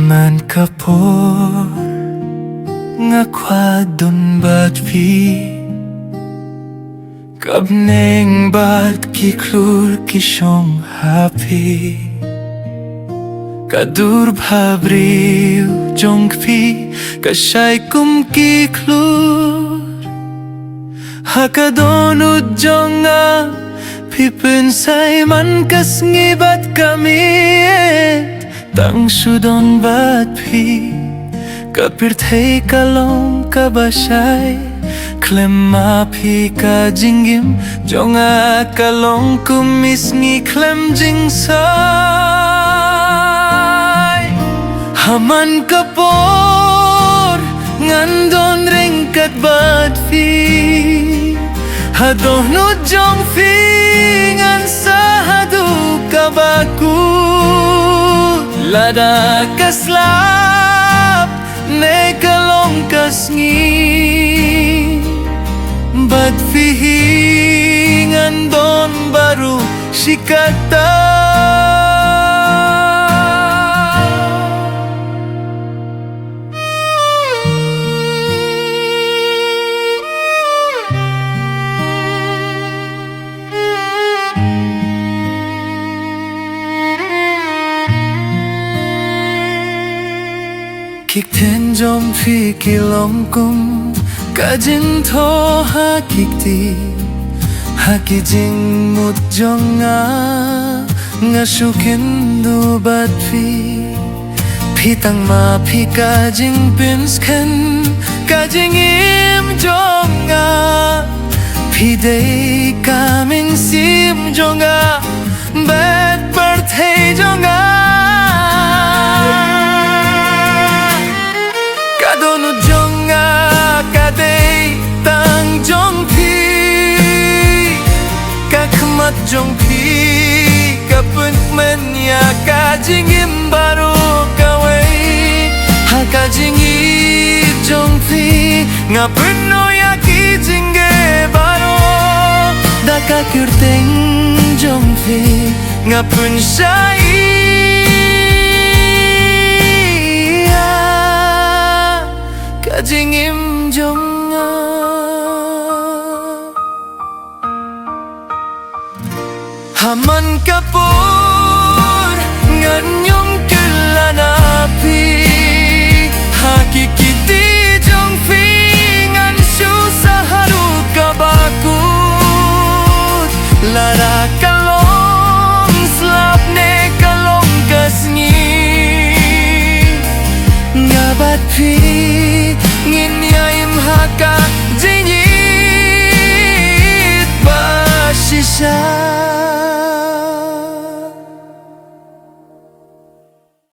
man kapor nga kwadon bat pi kabneng bat kiklur kishong happy kadur bhabriu jongpi kashay kum kiklur hakadonu jonga pipin say man kas ngibat kami tang sudon bat pi kapir thei kalong kabashay klema pi ka jingim jonga kalong kumisngi klem jingsay haman kapor ngandon ringkat bat pi hadohno jong fi ngan sahadu kabaku lada kaslap ne kalong kasngi bat fihingan don baru sikata kik ten jom fi kilong kum kajing tho ha kik ti ha ki jing mut jonga nga shukin du bat fi tang ma phi kajing pins ken kajing im jonga phi dei kaming sim jonga bat birthday jonga kadonu jonga kadei tang jong pi kakmat jong pi kapun menya kajingim baru kawai ha kajingi jong pi ngapun no ya kijinge baru daka kurteng jong pi ngapun shai kajingim jonga haman kapur nganyong kulana pi hakikiti jong fi ngan shu saharu kabakut lara kalong slap ne kalong kasngi ngabat pi